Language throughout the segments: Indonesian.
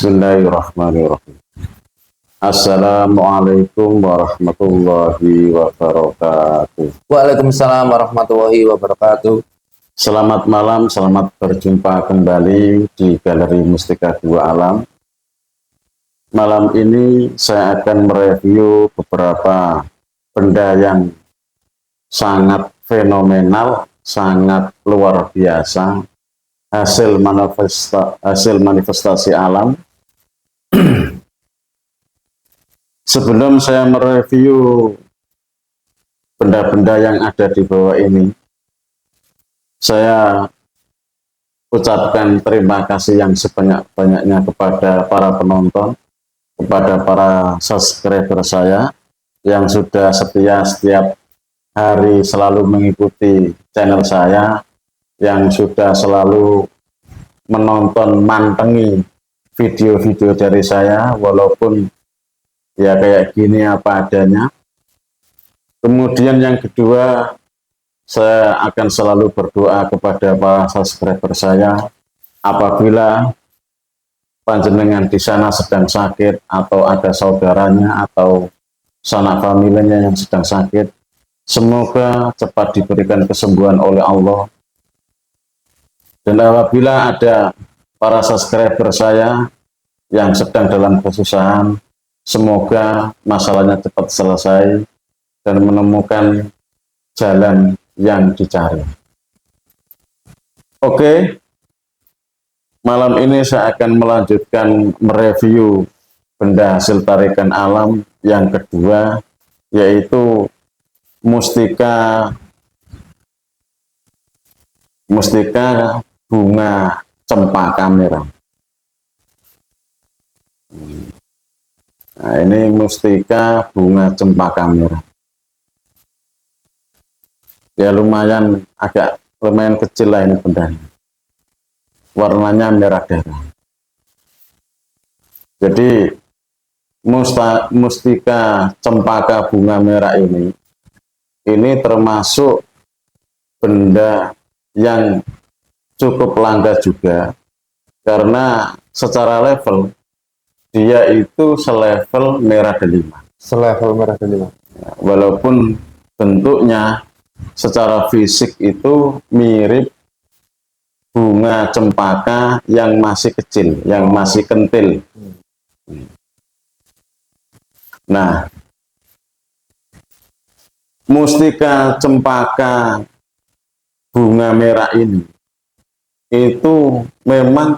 Bismillahirrahmanirrahim. Assalamualaikum warahmatullahi wabarakatuh. Waalaikumsalam warahmatullahi wabarakatuh. Selamat malam, selamat berjumpa kembali di Galeri Mustika Dua Alam. Malam ini saya akan mereview beberapa benda yang sangat fenomenal, sangat luar biasa, hasil manifestasi alam. Sebelum saya mereview benda-benda yang ada di bawah ini, saya ucapkan terima kasih yang sebanyak-banyaknya kepada para penonton, kepada para subscriber saya yang sudah setia setiap hari selalu mengikuti channel saya, yang sudah selalu menonton, mantengi video-video dari saya walaupun ya kayak gini apa adanya. Kemudian yang kedua, saya akan selalu berdoa kepada para subscriber saya apabila panjenengan di sana sedang sakit atau ada saudaranya atau sanak familinya yang sedang sakit, semoga cepat diberikan kesembuhan oleh Allah. Dan apabila ada para subscriber saya yang sedang dalam kesusahan, semoga masalahnya cepat selesai dan menemukan jalan yang dicari. Oke, malam ini saya akan melanjutkan mereview benda hasil tarikan alam yang kedua, yaitu mustika bunga cempaka merah. Nah, ini mustika bunga cempaka merah. Ya lumayan kecil lah ini bendanya. Warnanya merah darah. Jadi mustika cempaka bunga merah ini termasuk benda yang cukup langka juga, karena secara level dia itu selevel merah delima. Selevel merah delima. Walaupun bentuknya secara fisik itu mirip bunga cempaka yang masih kecil, yang masih kentil. Nah, mustika cempaka bunga merah ini itu memang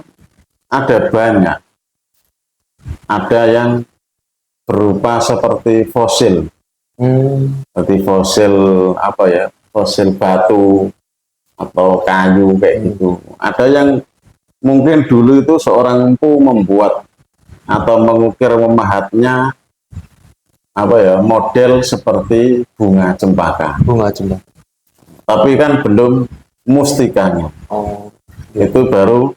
ada banyak. Ada yang berupa seperti fosil, seperti fosil apa ya, fosil batu atau kayu kayak gitu. Ada yang mungkin dulu itu seorang empu membuat atau mengukir memahatnya apa ya, model seperti bunga cempaka. Bunga cempaka. Tapi kan belum mustikanya. Itu baru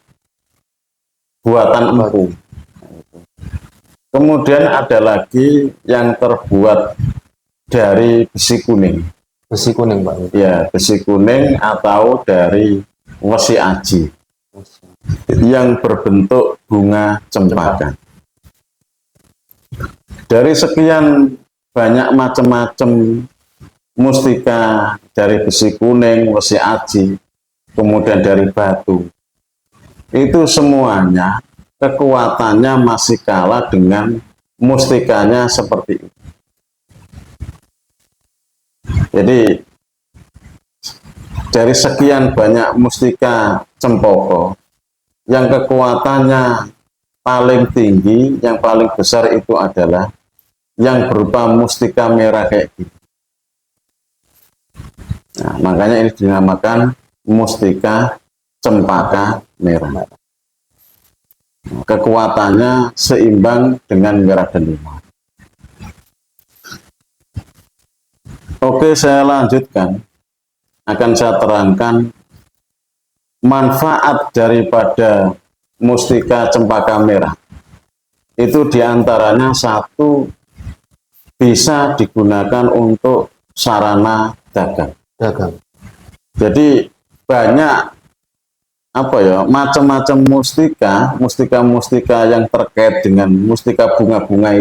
buatan empu. Kemudian ada lagi yang terbuat dari besi kuning. Besi kuning, Pak. Ya, besi kuning atau dari wesi aji yang berbentuk bunga cempaka. Dari sekian banyak macam-macam mustika dari besi kuning, wesi aji, kemudian dari batu, itu semuanya kekuatannya masih kalah dengan mustikanya seperti itu. Jadi dari sekian banyak mustika cempaka, yang kekuatannya paling tinggi, yang paling besar itu adalah yang berupa mustika merah kayak gini. Nah, makanya ini dinamakan mustika cempaka merah. Kekuatannya seimbang dengan merah delima. Oke, saya lanjutkan. Akan saya terangkan manfaat daripada mustika cempaka merah. Itu diantaranya satu, bisa digunakan untuk sarana dagang. Dagang. Jadi banyak apa ya, macam-macam mustika yang terkait dengan mustika bunga-bunga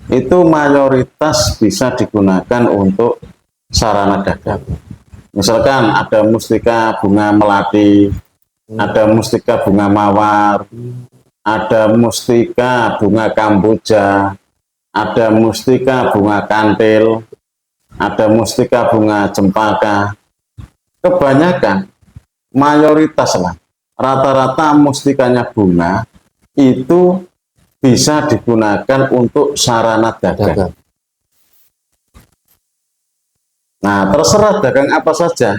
itu mayoritas bisa digunakan untuk sarana dagang. Misalkan ada mustika bunga melati, ada mustika bunga mawar, ada mustika bunga kamboja, ada mustika bunga kantil, ada mustika bunga cempaka. Kebanyakan, mayoritas lah, rata-rata mustikanya bunga itu bisa digunakan untuk sarana dagang. Nah, terserah dagang apa saja.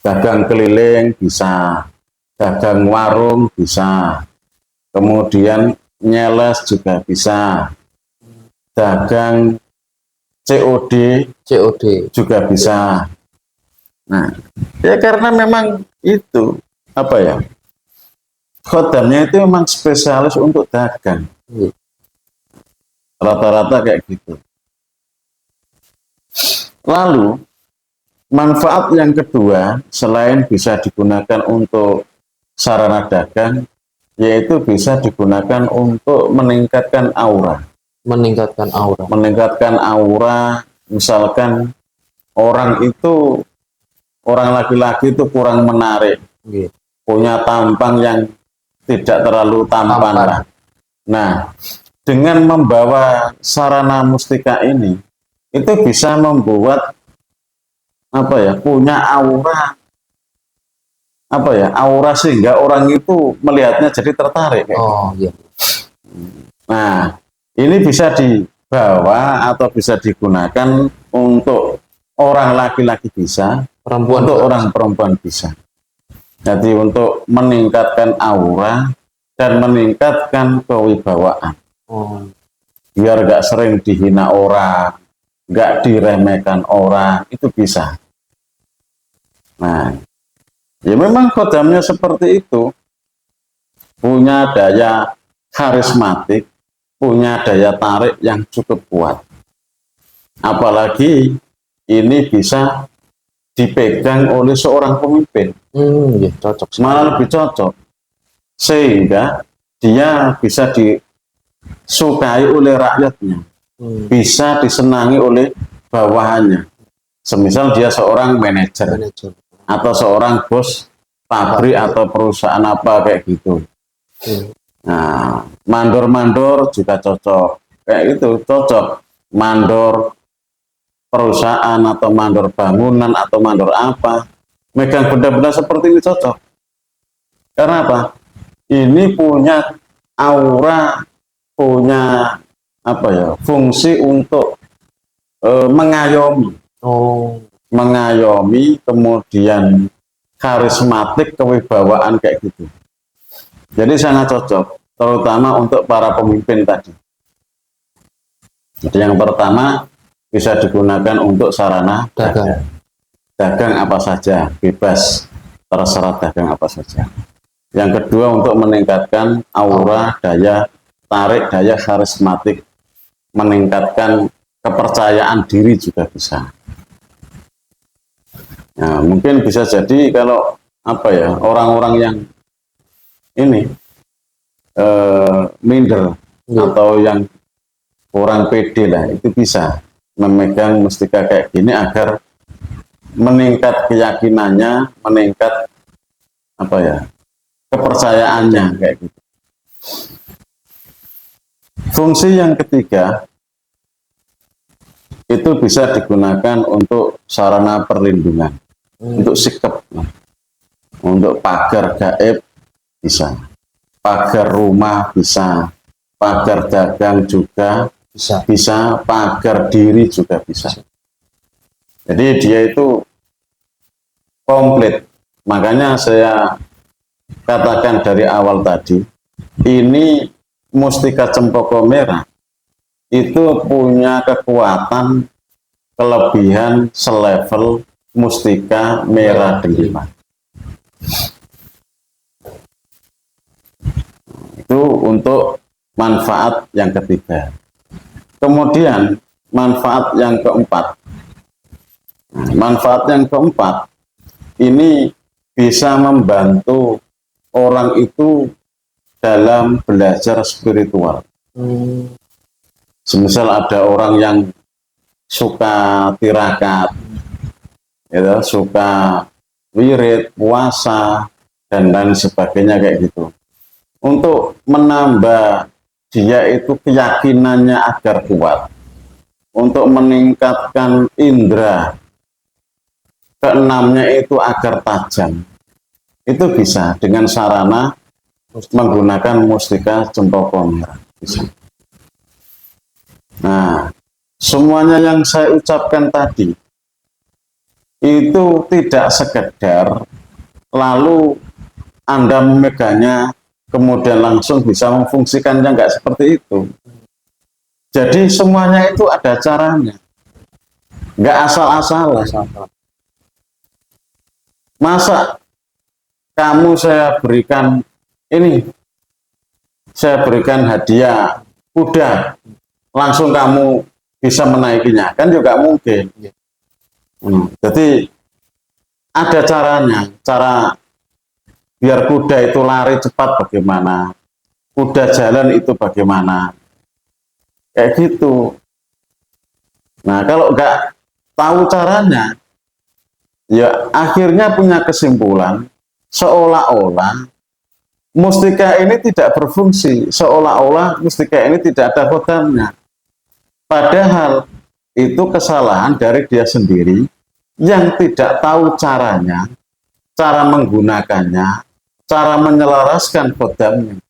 Dagang keliling bisa, dagang warung bisa, kemudian nyeles juga bisa, dagang COD juga bisa. Nah, ya karena memang itu apa ya, khodamnya itu memang spesialis untuk dagang, rata-rata kayak gitu. Lalu manfaat yang kedua selain bisa digunakan untuk sarana dagang, yaitu bisa digunakan untuk meningkatkan aura. Meningkatkan aura, misalkan orang laki-laki itu kurang menarik, punya tampang yang tidak terlalu tampan lah. Nah, dengan membawa sarana mustika ini, itu bisa membuat apa ya, punya aura, apa ya, aura sehingga orang itu melihatnya jadi tertarik. Nah, ini bisa dibawa atau bisa digunakan untuk orang laki-laki bisa, untuk orang perempuan bisa. Jadi untuk meningkatkan aura dan meningkatkan kewibawaan. Biar gak sering dihina orang, gak diremehkan orang, itu bisa. Nah, ya memang khodamnya seperti itu. Punya daya karismatik, punya daya tarik yang cukup kuat. Apalagi ini bisa dipegang oleh seorang pemimpin. Malah lebih cocok. Sehingga dia bisa disukai oleh rakyatnya. Bisa disenangi oleh bawahannya. Semisal dia seorang manajer atau seorang bos pabrik atau perusahaan apa kayak gitu. Nah, mandor-mandor juga cocok. Kayak gitu, cocok. Mandor perusahaan atau mandor bangunan atau mandor apa. Megang benda-benda seperti ini cocok. Karena apa? Ini punya aura, punya apa ya, fungsi untuk mengayomi. Mengayomi, kemudian karismatik, kewibawaan kayak gitu. Jadi sangat cocok, terutama untuk para pemimpin tadi. Jadi yang pertama bisa digunakan untuk sarana dagang. Dagang apa saja, bebas, terserah dagang apa saja. Yang kedua untuk meningkatkan aura, daya tarik, daya karismatik, meningkatkan kepercayaan diri juga bisa. Nah, mungkin bisa jadi kalau apa ya, orang-orang yang ini minder atau yang kurang pede lah, itu bisa memegang mustika kayak gini agar meningkat keyakinannya, meningkat apa ya, kepercayaannya kayak gitu. Fungsi yang ketiga itu bisa digunakan untuk sarana perlindungan, untuk sikap, untuk pagar gaib bisa, pagar rumah bisa, pagar dagang juga bisa, pagar diri juga bisa. Jadi dia itu komplit. Makanya saya katakan dari awal tadi, ini mustika cempaka merah itu punya kekuatan, kelebihan selevel mustika merah delima. Itu untuk manfaat yang ketiga. Kemudian manfaat yang keempat. Manfaat yang keempat ini bisa membantu orang itu dalam belajar spiritual. Semisal ada orang yang suka tirakat, gitu, suka wirid, puasa, dan lain sebagainya kayak gitu. Untuk menambah dia itu keyakinannya agar kuat, untuk meningkatkan indera keenamnya itu agar tajam, itu bisa dengan sarana menggunakan mustika cempaka merah. Bisa. Nah, semuanya yang saya ucapkan tadi itu tidak sekedar lalu Anda memegangnya kemudian langsung bisa memfungsikannya, nggak seperti itu. Jadi semuanya itu ada caranya, nggak asal-asalan. Masa kamu saya berikan ini, saya berikan hadiah kuda, langsung kamu bisa menaikinya, kan juga mungkin. Jadi ada caranya, cara biar kuda itu lari cepat bagaimana, kuda jalan itu bagaimana, kayak gitu. Nah, kalau nggak tahu caranya, ya akhirnya punya kesimpulan seolah-olah mustika ini tidak berfungsi, seolah-olah mustika ini tidak ada kodamnya. Padahal itu kesalahan dari dia sendiri yang tidak tahu caranya, cara menggunakannya, cara menyelaraskan kodamnya.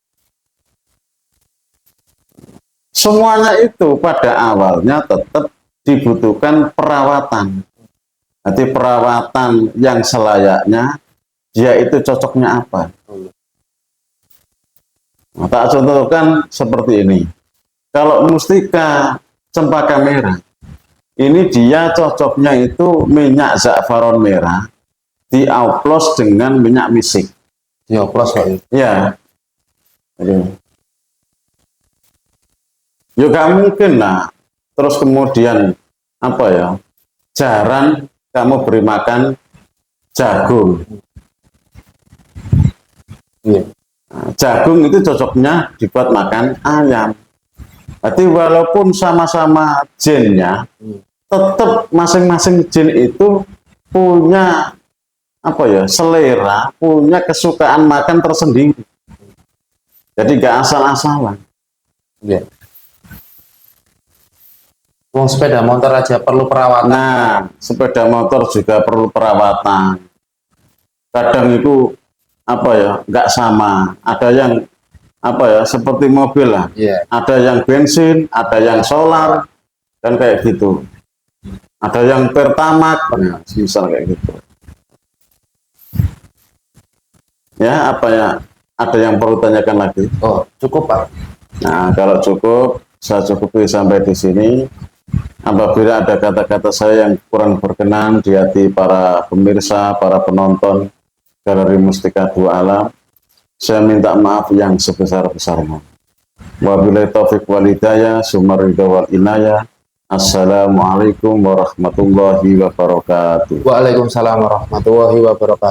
Semuanya itu pada awalnya tetap dibutuhkan perawatan. Nanti perawatan yang selayaknya, dia itu cocoknya apa. Nah, tak contohkan seperti ini. Kalau mustika cempaka merah, ini dia cocoknya itu minyak za'faron merah, dioplos dengan minyak misik. Dioplos Pak. Ya. Ya gak mungkin lah. Terus kemudian apa ya? Jarang kamu beri makan jagung. Iya. Nah, jagung itu cocoknya dibuat makan ayam. Berarti walaupun sama-sama gennya, tetap masing-masing gen itu punya apa ya, selera, punya kesukaan makan tersendiri. Jadi gak asal-asalan. Iya. Wong sepeda motor aja perlu perawatan. Nah, sepeda motor juga perlu perawatan. Kadang itu apa ya, nggak sama. Ada yang apa ya, seperti mobil lah. Iya. Ada yang bensin, ada yang solar, kan kayak gitu. Ada yang pertamax, nah, misal kayak gitu. Ya, apa ya? Ada yang perlu tanyakan lagi? Oh, cukup Pak. Nah, kalau cukup, saya cukupi sampai di sini. Apabila ada kata-kata saya yang kurang berkenan di hati para pemirsa, para penonton Galeri Mustika Dua Alam, saya minta maaf yang sebesar-besarnya. Wabillahi taufiq wal hidayah, summa ridha wal inayah. Assalamualaikum warahmatullahi wabarakatuh. Waalaikumsalam warahmatullahi wabarakatuh.